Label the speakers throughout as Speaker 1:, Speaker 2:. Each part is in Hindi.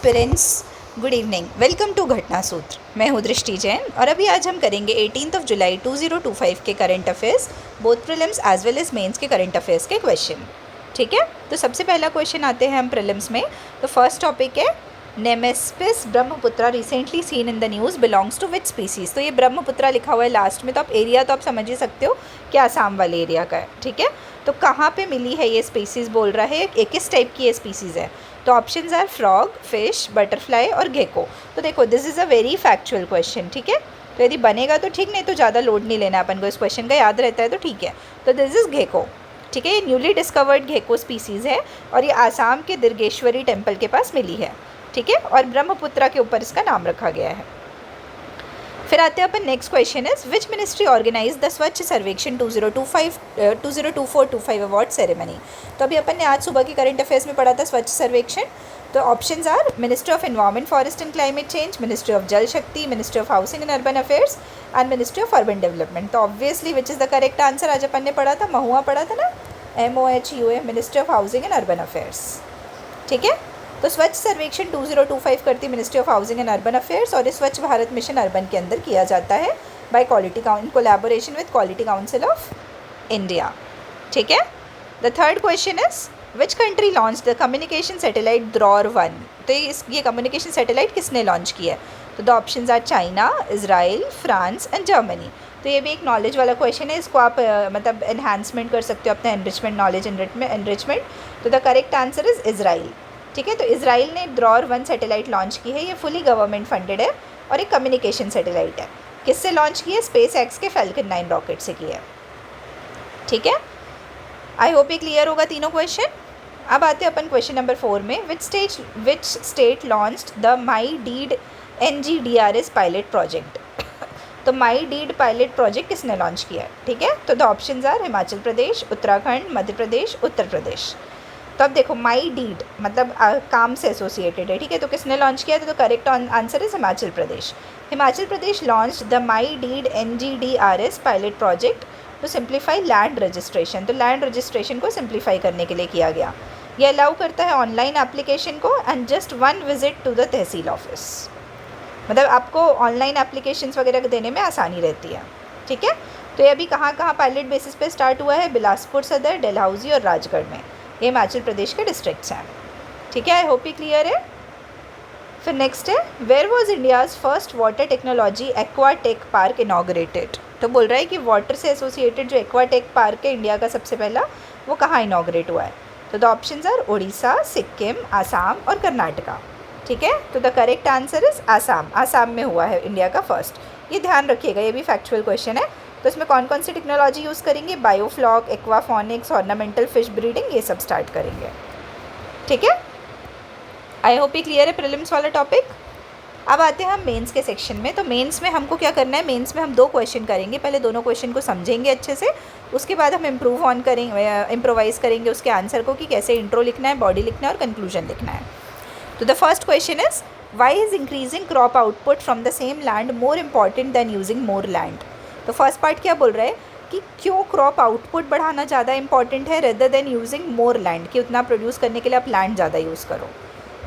Speaker 1: Aspirants, good evening. Welcome to Ghatna Sutra. मैं हूँ दृष्टि जैन और अभी आज हम करेंगे 18 जुलाई 2025 के current affairs, both prelims as well as mains के करंट अफेयर्स के क्वेश्चन। ठीक है, तो सबसे पहला क्वेश्चन आते हैं हम प्रीलिम्स में। तो फर्स्ट टॉपिक है Nemaspis Brahmaputra recently seen in the news belongs to which species. तो ये ब्रह्मपुत्रा लिखा हुआ है लास्ट में, तो आप एरिया तो आप समझ ही सकते हो कि आसाम वाले एरिया का है। ठीक है, तो कहाँ पे मिली है ये स्पीसीज़ बोल रहा है, एक किस टाइप की ये स्पीसीज़ है। तो options are frog, fish, butterfly और गेको। तो देखो this is a very factual question. ठीक है, तो यदि बनेगा तो ठीक, नहीं तो ज़्यादा लोड नहीं लेना अपन को, इस क्वेश्चन का याद रहता है तो ठीक है। तो दिस इज़ गेको। ठीक है, ये न्यूली डिस्कवर्ड गेको स्पीसीज़ है और ये आसाम के दिर्गेश्वरी टेम्पल के पास मिली है। ठीक है, और ब्रह्मपुत्रा के ऊपर इसका नाम रखा गया है। फिर आते हैं अपन next question is which ministry organise the Swachh Sarvekshan 2024-25 award ceremony. तो अभी अपन ने आज सुबह की करंट अफेयर्स में पढ़ा था स्वच्छ सर्वेक्षण। तो options are ministry of environment, forest and climate change, ministry of Jal Shakti, ministry of housing and urban affairs and ministry of urban development. तो obviously which is the correct answer, आज अपन ने पढ़ा था, महुआ पढ़ा था ना, MOHUA, ministry of housing and urban affairs. ठीक है, तो स्वच्छ सर्वेक्षण 2025 करती ministry of housing and urban affairs और ये स्वच्छ भारत मिशन अर्बन के अंदर किया जाता है by quality in collaboration with quality council of India. ठीक है, the third question is which country launch the communication satellite Dror. तो ये कम्युनिकेशन सैटेलाइट किसने लॉन्च किया है। तो the options are China, Israel, France and Germany. तो ये भी एक नॉलेज वाला क्वेश्चन है, इसको आप मतलब एनहांसमेंट कर सकते हो अपना एनरिचमेंट, नॉलेज एनरिचमेंट। तो the correct answer is Israel. ठीक है, तो इजराइल ने द्रौर-1 सैटेलाइट लॉन्च की है। ये फुली गवर्नमेंट फंडेड है और एक कम्युनिकेशन सैटेलाइट है। किससे लॉन्च की है, स्पेस एक्स के फैल्कन 9 रॉकेट से की है। ठीक है, आई होप ये क्लियर होगा तीनों क्वेश्चन। अब आते हैं अपन क्वेश्चन नंबर 4 में, which state launched the My Deed NGDRS pilot project. तो माई डीड पायलट प्रोजेक्ट किसने लॉन्च किया है। ठीक है, तो the options are Himachal Pradesh, Uttarakhand, Madhya Pradesh, Uttar Pradesh. तो अब देखो माई डीड मतलब काम से एसोसिएटेड है। ठीक है, तो किसने लॉन्च किया था, तो correct answer is Himachal Pradesh. Himachal Pradesh launch the My Deed NGDRS pilot project to simplify land registration. तो लैंड रजिस्ट्रेशन को सिंप्लीफाई करने के लिए किया गया। यह अलाउ करता है ऑनलाइन एप्लीकेशन को and just 1 visit to the tehsil office. मतलब आपको ऑनलाइन एप्लीकेशंस वगैरह देने में आसानी रहती है। ठीक है, तो ये अभी कहाँ पायलट बेसिस पे स्टार्ट हुआ है, बिलासपुर सदर, डलहौजी और राजगढ़ में। ये हिमाचल प्रदेश के डिस्ट्रिक्ट्स हैं। ठीक है, आई होप ये क्लियर है। फिर नेक्स्ट है where was India's first water technology Aquatech park inaugurated. तो बोल रहा है कि वाटर से एसोसिएटेड जो एक्वाटेक पार्क है इंडिया का सबसे पहला, वो कहाँ इनॉग्रेट हुआ है। तो the options are Orissa, Sikkim, Assam और कर्नाटका। ठीक है, तो the correct answer is Assam. Assam में हुआ है इंडिया का फर्स्ट। ये ध्यान रखिएगा, ये भी फैक्चुअल क्वेश्चन है। तो इसमें कौन कौन सी टेक्नोलॉजी यूज़ करेंगे, biofloc, aquaponics, ornamental fish breeding, ये सब स्टार्ट करेंगे। ठीक है, आई होप ये क्लियर है प्रीलिम्स वाला टॉपिक। अब आते हैं हम मेंस के सेक्शन में। तो मेंस में हमको क्या करना है, मेंस में हम 2 क्वेश्चन करेंगे। पहले दोनों क्वेश्चन को समझेंगे अच्छे से, उसके बाद हम इम्प्रोवाइज़ करेंगे उसके आंसर को कि कैसे इंट्रो लिखना है, बॉडी लिखना है और कंक्लूजन लिखना है। तो the first question is why is increasing crop output from the same land more important than using more land. तो फर्स्ट पार्ट क्या बोल रहा है कि क्यों क्रॉप आउटपुट बढ़ाना ज़्यादा इंपॉर्टेंट है rather then using more land, कि उतना प्रोड्यूस करने के लिए आप लैंड ज़्यादा यूज़ करो।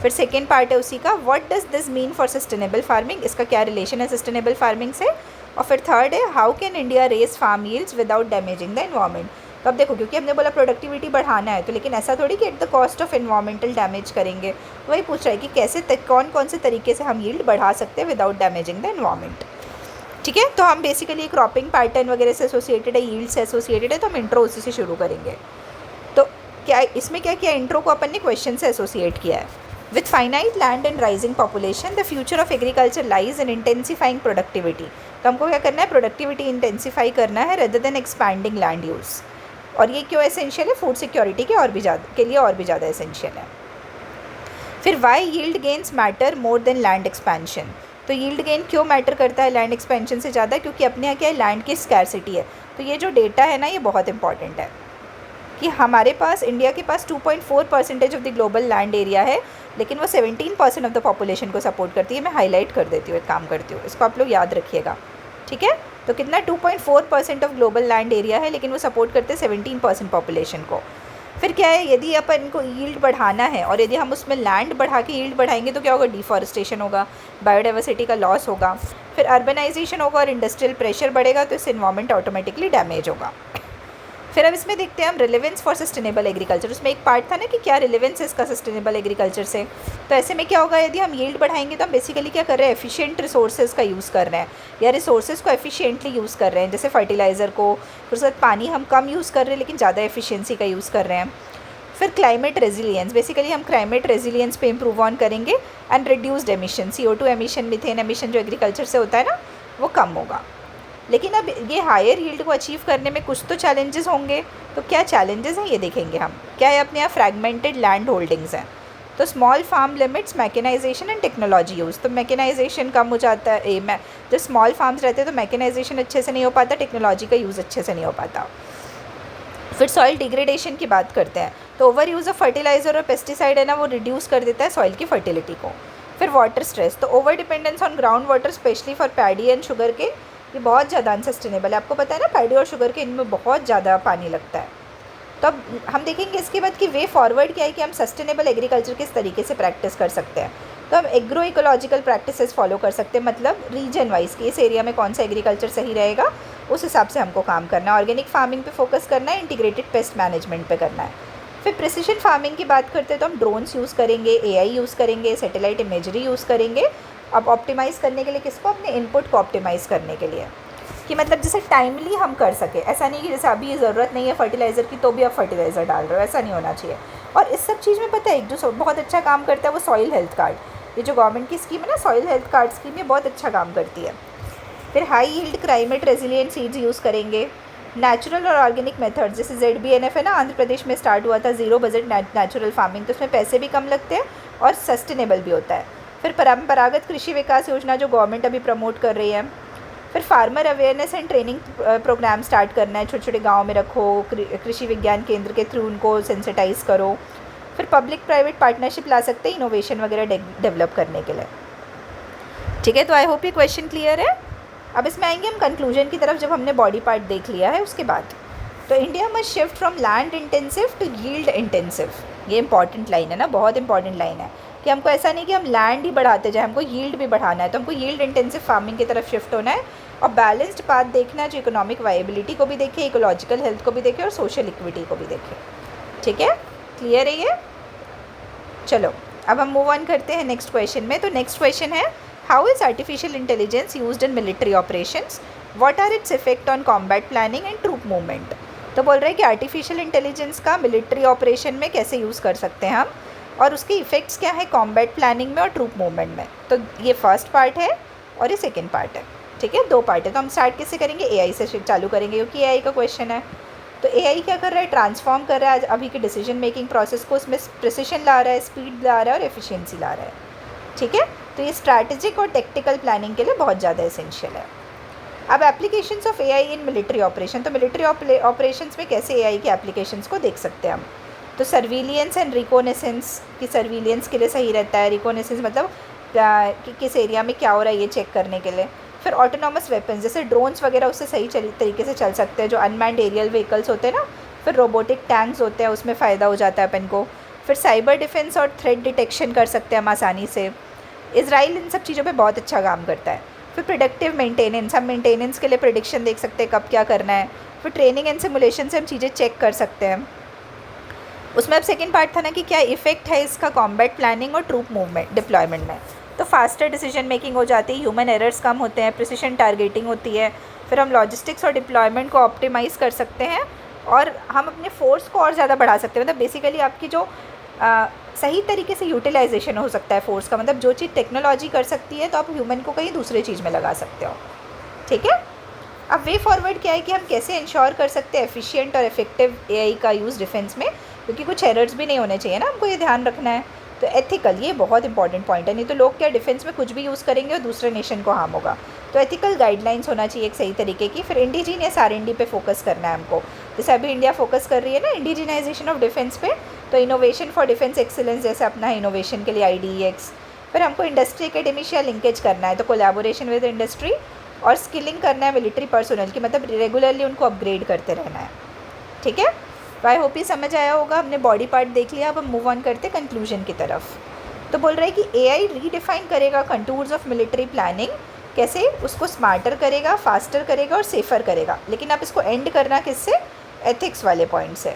Speaker 1: फिर सेकेंड पार्ट है उसी का, what does this mean for sustainable farming, इसका क्या रिलेशन है सस्टेनेबल फार्मिंग से। और फिर थर्ड है how can India raise farm yields without damaging the environment. तो अब देखो क्योंकि हमने बोला प्रोडक्टिविटी बढ़ाना है, तो लेकिन ऐसा थोड़ी कि at the cost of environmental damage करेंगे। वही पूछ रहा है कि कैसे कौन कौन से तरीके से हम यील्ड बढ़ा सकते हैं विदाउट डैमेजिंग द एनवायरमेंट। ठीक है, तो हम बेसिकली क्रॉपिंग पैटर्न वगैरह से एसोसिएटेड है, यील्ड से एसोसिएटेड है, तो हम इंट्रो उसी से शुरू करेंगे। तो क्या इसमें क्या किया, इंट्रो को अपन ने क्वेश्चन से एसोसिएट किया है। With finite land and rising population the future of agriculture lies in intensifying productivity. तो हमको क्या करना है, प्रोडक्टिविटी इंटेंसीफाई करना है rather than expanding land use. और ये क्यों एसेंशियल है, फूड सिक्योरिटी के लिए और भी ज़्यादा एसेंशियल है। फिर why yield gains matter more than land expansion. तो यील्ड गेन क्यों मैटर करता है लैंड एक्सपेंशन से ज़्यादा, क्योंकि अपने यहाँ क्या है, लैंड की स्कैरसिटी है। तो ये जो डेटा है ना, ये बहुत इंपॉर्टेंट है कि हमारे पास इंडिया के पास 2.4% of the global land area है, लेकिन वो 17% ऑफ द पॉपुलेशन को सपोर्ट करती है। मैं हाईलाइट कर देती हूँ, एक काम करती हूँ, इसको आप लोग याद रखिएगा। ठीक है, तो कितना 2.4% ऑफ ग्लोबल लैंड एरिया है, लेकिन वो सपोर्ट करते हैं 17% पॉपुलेशन को। फिर क्या है, यदि अपन को यील्ड बढ़ाना है और यदि हम उसमें लैंड बढ़ा के यील्ड बढ़ाएंगे तो क्या होगा, डिफॉरेस्टेशन होगा, बायोडाइवर्सिटी का लॉस होगा, फिर अर्बनाइजेशन होगा और इंडस्ट्रियल प्रेशर बढ़ेगा, तो इससे इन्वायरमेंट ऑटोमेटिकली डैमेज होगा। फिर अब इसमें देखते हैं हम रिलेवेंस फॉर सस्टेनेबल एग्रीकल्चर। उसमें एक पार्ट था ना कि क्या रिलेवेंस है इसका सस्टेनेबल एग्रीकल्चर से। तो ऐसे में क्या होगा, यदि हम यील्ड बढ़ाएंगे तो हम बेसिकली क्या कर रहे हैं, एफिशिएंट रिसोर्सेज का यूज़ कर रहे हैं या रिसोर्सेज को एफिशिएंटली यूज़ कर रहे हैं, जैसे फर्टिलाइज़र को। फिर उसके बाद पानी हम कम यूज़ कर रहे हैं लेकिन ज़्यादा एफिशिएंसी का यूज़ कर रहे हैं। फिर क्लाइमेट रेजिलियंस, बेसिकली हम क्लाइमेट रेजिलियंस पे इम्प्रूव ऑन करेंगे and reduced emission, CO2 emission, methane emission जो एग्रीकल्चर से होता है ना, वो कम होगा। लेकिन अब ये हायर यील्ड को अचीव करने में कुछ तो चैलेंजेस होंगे। तो क्या चैलेंजेस हैं ये देखेंगे हम। क्या है, अपने यहाँ फ्रैगमेंटेड लैंड होल्डिंग्स हैं, तो small farm limits mechanisation and technology use, तो मैकेनाइजेशन कम हो जाता है। जब स्मॉल फार्म्स रहते हैं तो मैकेनाइजेशन अच्छे से नहीं हो पाता, टेक्नोलॉजी का यूज़ अच्छे से नहीं हो पाता। फिर सॉइल डिग्रेडेशन की बात करते हैं, तो ओवर यूज़ ऑफ फर्टिलाइज़र और पेस्टिसाइड है ना, वो रिड्यूस कर देता है सॉइल की फर्टिलिटी को। फिर वाटर स्ट्रेस, तो over dependence on ground water specially for paddy and sugar cane, ये बहुत ज़्यादा अनसस्टेनेबल है। आपको पता है ना, पैडी और शुगर केन में बहुत ज़्यादा पानी लगता है। तो अब हम देखेंगे इसके बाद कि वे फॉरवर्ड क्या है कि हम सस्टेनेबल एग्रीकल्चर किस तरीके से प्रैक्टिस कर सकते हैं। तो हम एग्रो इकोलॉजिकल प्रैक्टिसेस फॉलो कर सकते हैं, मतलब रीजन वाइज कि इस एरिया में कौन सा एग्रीकल्चर सही रहेगा, उस हिसाब से हमको काम करना है। ऑर्गेनिक फार्मिंग पे फोकस करना है, इंटीग्रेटेड पेस्ट मैनेजमेंट पे करना है। फिर प्रिसिशन फार्मिंग की बात करते हैं तो हम ड्रोन्स यूज़ करेंगे, AI यूज़ करेंगे, सैटेलाइट इमेजरी यूज़ करेंगे। अब ऑप्टिमाइज़ करने के लिए किसको, अपने इनपुट को ऑप्टिमाइज़ करने के लिए, कि मतलब जैसे टाइमली हम कर सकें। ऐसा नहीं कि जैसे अभी ज़रूरत नहीं है फर्टिलाइज़र की तो भी आप फर्टिलाइज़र डाल रहे हो, ऐसा नहीं होना चाहिए। और इस सब चीज़ में पता है, एक जो बहुत अच्छा काम करता है वो सॉइल हेल्थ कार्ड, ये जो गवर्नमेंट की स्कीम है ना, सॉइल हेल्थ कार्ड स्कीम, ये बहुत अच्छा काम करती है। फिर high yield climate resilient seeds use करेंगे। नेचुरल और ऑर्गेनिक मेथड, जैसे ZBNF है ना, आंध्र प्रदेश में स्टार्ट हुआ था, ज़ीरो बजट नेचुरल फार्मिंग, तो उसमें पैसे भी कम लगते हैं और सस्टेनेबल भी होता है। फिर परंपरागत कृषि विकास योजना जो गवर्नमेंट अभी प्रमोट कर रही है। फिर farmer awareness and training programme start करना है, छोटे छोटे गाँव में रखो, कृषि विज्ञान केंद्र के थ्रू उनको सेंसिटाइज़ करो। फिर पब्लिक प्राइवेट पार्टनरशिप ला सकते हैं इनोवेशन वगैरह डेवलप करने के लिए। ठीक है, तो आई होप ये क्वेश्चन क्लियर है। अब इसमें आएंगे हम कंक्लूजन की तरफ, जब हमने बॉडी पार्ट देख लिया है उसके बाद। तो India must shift from land intensive to yield intensive, ये इंपॉर्टेंट लाइन है ना, बहुत इंपॉर्टेंट लाइन है कि हमको ऐसा नहीं कि हम लैंड ही बढ़ाते जाए, हमको यील्ड भी बढ़ाना है। तो हमको यील्ड इंटेंसिव फार्मिंग की तरफ शिफ्ट होना है और बैलेंस्ड पाथ देखना है, जो इकोनॉमिक वायबिलिटी को भी देखे, इकोलॉजिकल हेल्थ को भी देखे और सोशल इक्विटी को भी देखे। ठीक है, क्लियर है ये। चलो अब हम मूव ऑन करते हैं नेक्स्ट क्वेश्चन में। तो नेक्स्ट क्वेश्चन है, how is artificial intelligence used in military operations, what are its effect on combat planning and troop movement. तो बोल रहे हैं कि आर्टिफिशियल इंटेलिजेंस का मिलिट्री ऑपरेशन में कैसे यूज़ कर सकते हैं हम, और उसके इफ़ेक्ट्स क्या है कॉम्बैट प्लानिंग में और ट्रूप मूवमेंट में। तो ये फर्स्ट पार्ट है और ये सेकेंड पार्ट है। ठीक है, दो पार्ट है। तो हम स्टार्ट किससे करेंगे, AI से चालू करेंगे, क्योंकि AI का क्वेश्चन है। तो AI क्या कर रहा है, ट्रांसफॉर्म कर रहा है अभी के डिसीजन मेकिंग प्रोसेस को, उसमें प्रिसिशन ला रहा है, स्पीड ला रहा है और एफिशिएंसी ला रहा है। ठीक है, तो ये स्ट्रैटेजिक और टेक्टिकल प्लानिंग के लिए बहुत ज़्यादा एसेंशियल है। अब applications of AI in military operation, तो मिलिट्री ऑपरेशंस में कैसे AI की एप्लीकेशंस को देख सकते हैं हम। तो सर्विलियंस एंड रिकोनेसेंस, की सर्विलियंस के लिए सही रहता है, रिकोनेसेंस मतलब कि किस एरिया में क्या हो रहा है ये चेक करने के लिए। फिर ऑटोनॉमस वेपन्स जैसे ड्रोन्स वगैरह उससे सही तरीके से चल सकते हैं, जो अनमैन्ड एरियल व्हीकल्स होते हैं ना। फिर रोबोटिक टैंक्स होते हैं, उसमें फ़ायदा हो जाता है अपन को। फिर साइबर डिफेंस और थ्रेट डिटेक्शन कर सकते हैं हम आसानी से। इजराइल इन सब चीज़ों पे बहुत अच्छा काम करता है। फिर प्रोडक्टिव मेंटेनेंस, हम मेंटेनेंस के लिए प्रेडिक्शन देख सकते हैं कब क्या करना है। फिर ट्रेनिंग एंड सिमुलेशन से हम चीज़ें चेक कर सकते हैं। उसमें अब सेकेंड पार्ट था ना कि क्या इफेक्ट है इसका कॉम्बैट प्लानिंग और ट्रूप मूवमेंट डिप्लॉयमेंट में। तो फास्टर डिसीजन मेकिंग हो जाती है, ह्यूमन एरर्स कम होते हैं, प्रिसिशन टारगेटिंग होती है। फिर हम लॉजिस्टिक्स और डिप्लॉयमेंट को ऑप्टिमाइज़ कर सकते हैं और हम अपने फोर्स को और ज़्यादा बढ़ा सकते हैं। मतलब बेसिकली आपकी जो सही तरीके से यूटिलाइजेशन हो सकता है फोर्स का, मतलब जो चीज़ टेक्नोलॉजी कर सकती है तो आप ह्यूमन को कहीं दूसरे चीज़ में लगा सकते हो। ठीक है, अब वे फॉरवर्ड क्या है कि हम कैसे इंश्योर कर सकते हैं एफिशिएंट और इफेक्टिव AI का यूज़ डिफेंस में, क्योंकि कुछ एरर्स भी नहीं होने चाहिए ना, हमको ये ध्यान रखना है। तो एथिकल, ये बहुत इंपॉर्टेंट पॉइंट है, नहीं तो लोग क्या डिफेंस में कुछ भी यूज़ करेंगे और दूसरे नेशन को हार्म होगा। तो एथिकल गाइडलाइंस होना चाहिए एक सही तरीके की। फिर इंडिजीनियस R&D पे फोकस करना है हमको, जैसे अभी इंडिया फोकस कर रही है ना इंडिजिनाइजेशन ऑफ डिफेंस पे। तो इनोवेशन फॉर डिफेंस एक्सीलेंस जैसे अपना है इनोवेशन के लिए IDEX। फिर हमको इंडस्ट्री एकेडमी से लिंकेज करना है, तो कोलैबोरेशन विद इंडस्ट्री और स्किलिंग करना है मिलिट्री पर्सनल की, मतलब रेगुलरली उनको अपग्रेड करते रहना है। ठीक है, तो आई होप ये समझ आया होगा। हमने बॉडी पार्ट देख लिया, अब हम मूव ऑन करते कंक्लूजन की तरफ। तो बोल रहा है कि एआई रीडिफाइन करेगा कंटूर्स ऑफ मिलिट्री प्लानिंग, कैसे उसको स्मार्टर करेगा, फास्टर करेगा और सेफर करेगा। लेकिन आप इसको एंड करना किससे, एथिक्स वाले पॉइंट से।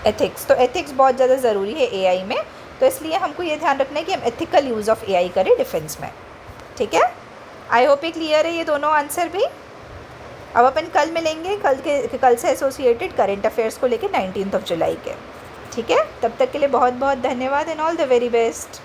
Speaker 1: एथिक्स, तो एथिक्स बहुत ज़्यादा ज़रूरी है एआई में, तो इसलिए हमको ये ध्यान रखना है कि हम एथिकल यूज़ ऑफ एआई करें डिफेंस में। ठीक है, आई होप ये क्लियर है ये दोनों आंसर भी। अब अपन कल मिलेंगे, कल से एसोसिएटेड करेंट अफेयर्स को लेकर 19 जुलाई के। ठीक है, तब तक के लिए बहुत बहुत धन्यवाद and all the very best.